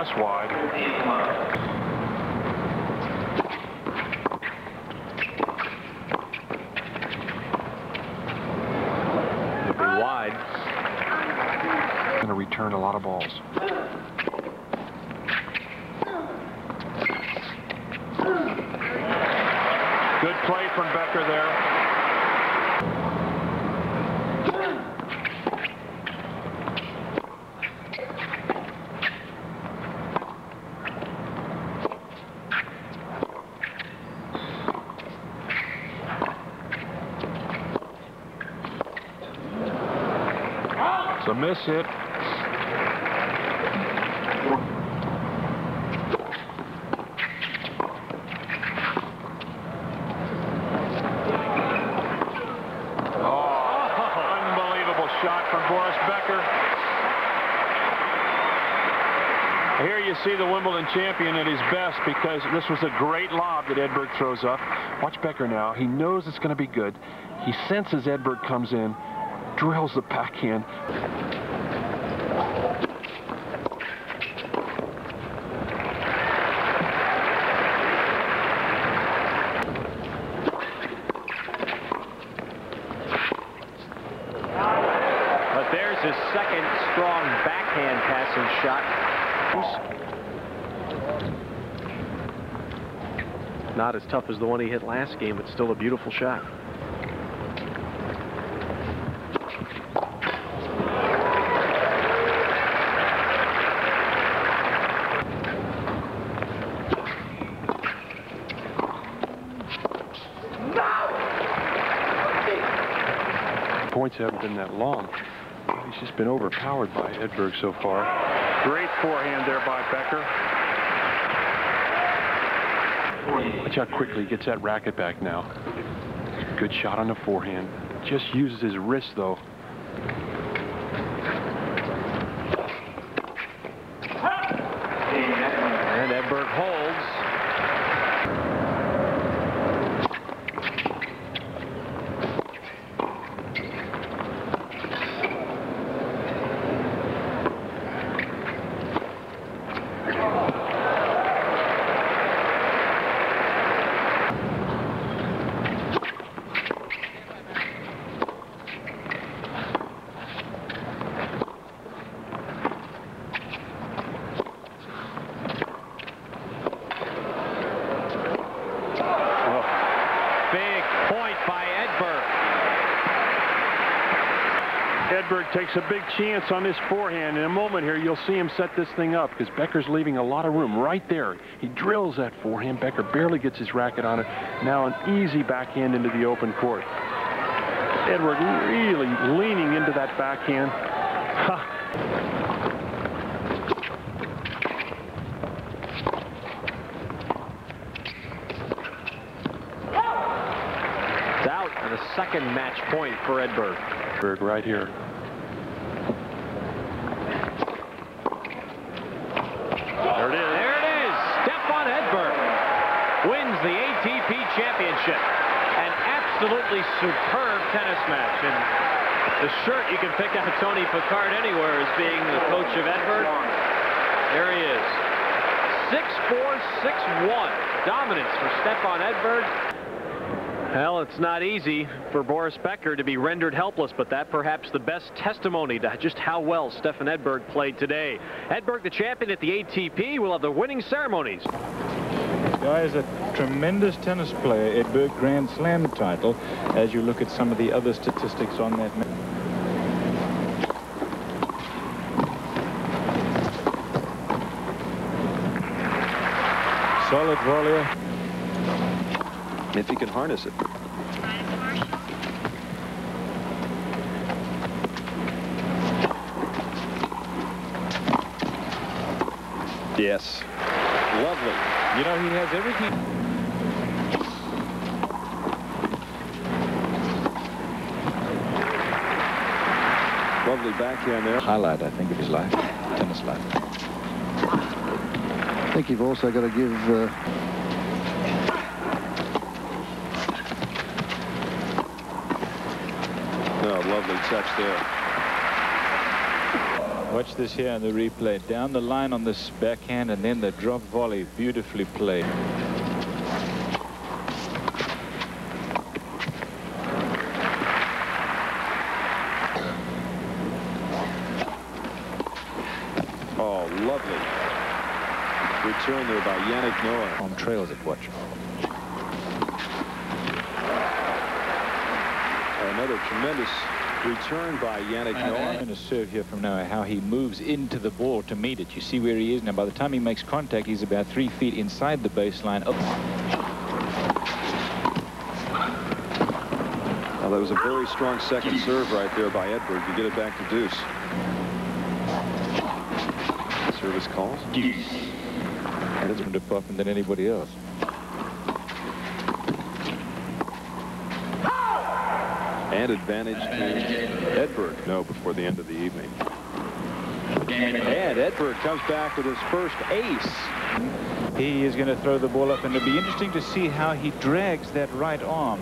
just wide. It'll be wide. Going to return a lot of balls. Good play from Becker there. It's a miss hit. Here you see the Wimbledon champion at his best, because this was a great lob that Edberg throws up. Watch Becker now. He knows it's going to be good. He senses Edberg comes in, drills the backhand. But there's his second strong backhand passing shot. Not as tough as the one he hit last game, but still a beautiful shot. Points haven't been that long. He's just been overpowered by Edberg so far. Great forehand there by Becker. Watch how quickly he gets that racket back now. Good shot on the forehand. Just uses his wrist, though. And Edberg holds. Edberg takes a big chance on this forehand. In a moment here, you'll see him set this thing up, because Becker's leaving a lot of room right there. He drills that forehand. Becker barely gets his racket on it. Now an easy backhand into the open court. Edberg really leaning into that backhand. It's out, and a second match point for Edberg. Edberg right here. There it is. There it is. Stefan Edberg wins the ATP championship. An absolutely superb tennis match. And the shirt you can pick out Tony Picard anywhere as being the coach of Edberg. There he is. 6-4, 6-1. Dominance for Stefan Edberg. Well, it's not easy for Boris Becker to be rendered helpless, but that perhaps the best testimony to just how well Stefan Edberg played today. Edberg, the champion at the ATP, will have the winning ceremonies. The guy is a tremendous tennis player. Edberg Grand Slam title, as you look at some of the other statistics on that match. Solid volleyer. If he can harness it. Yes. Lovely. You know, he has everything. Lovely backhand there. Highlight, I think, of his life, tennis life. I think you've also got to give Oh, lovely touch there. Watch this here in the replay. Down the line on this backhand and then the drop volley. Beautifully played. Oh, lovely return there by Yannick Noah. On trails at watch. Another tremendous return by Yannick Noah. I'm going to serve here from Noah, how he moves into the ball to meet it. You see where he is now. By the time he makes contact, he's about 3 feet inside the baseline. Oh. Well, that was a very strong second serve right there by Edberg to get it back to deuce. Service calls. Deuce. And it's from department than anybody else. And advantage to Edberg. No, before the end of the evening. And Edberg comes back with his first ace. He is going to throw the ball up, and it'll be interesting to see how he drags that right arm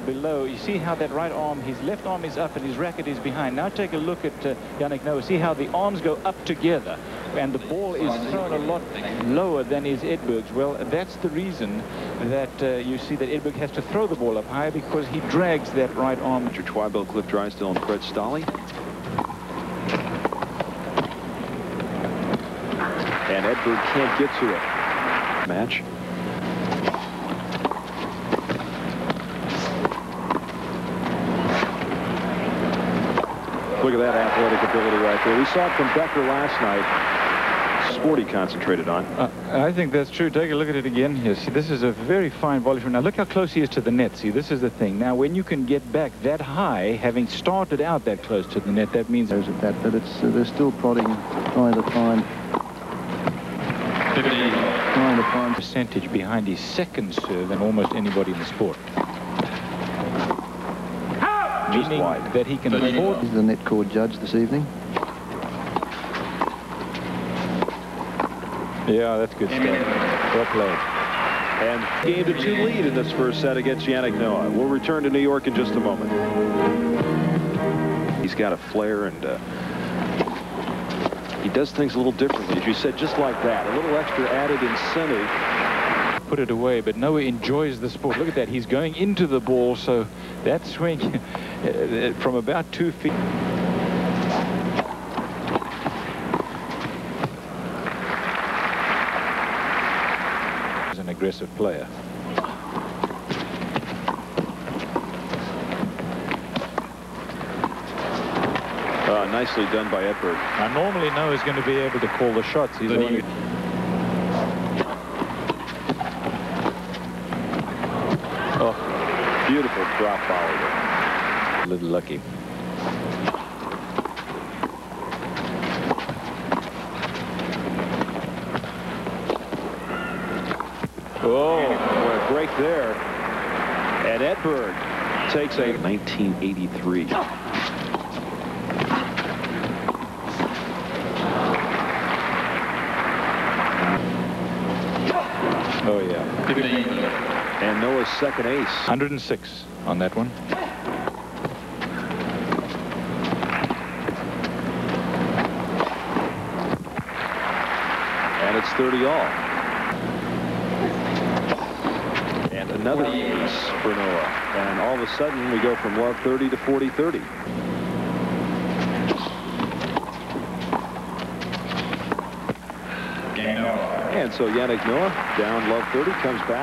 below. You see how that right arm, his left arm is up and his racket is behind. Now take a look at Yannick Noah. See how the arms go up together, and the ball is thrown a lot lower than is Edberg's. Well, that's the reason that you see that Edberg has to throw the ball up high, because he drags that right arm. Twibell, Cliff Drysdale, and Fred Stolle. And Edberg can't get to it. Match. Look at that athletic ability right there. We saw it from Becker last night. Sport he concentrated on. I think that's true. Take a look at it again here. See, this is a very fine volley from now. Look how close he is to the net. See, this is the thing. Now, when you can get back that high, having started out that close to the net, that means There's at that, but it's they're still prodding, trying to find percentage behind his second serve than almost anybody in the sport. Meaning that he can afford. He's the net cord judge this evening. Yeah, that's good stuff. Well played. And game to 2 lead in this first set against Yannick Noah. We'll return to New York in just a moment. He's got a flair, and he does things a little differently. As you said, just like that. A little extra added incentive. Put it away, but Noah enjoys the sport. Look at that. He's going into the ball, so that swing from about 2 feet. He's an aggressive player. Nicely done by Edberg. Now, normally Noah's going to be able to call the shots. He's only... Oh, beautiful drop volley there. A little lucky. Oh, what a break there. And Edberg takes a 1983. Oh, yeah. And Noah's second ace. 106 on that one. And it's 30 all. And another ace for Noah. And all of a sudden, we go from love 30 to 40-30. And so Yannick Noah, down love 30, comes back.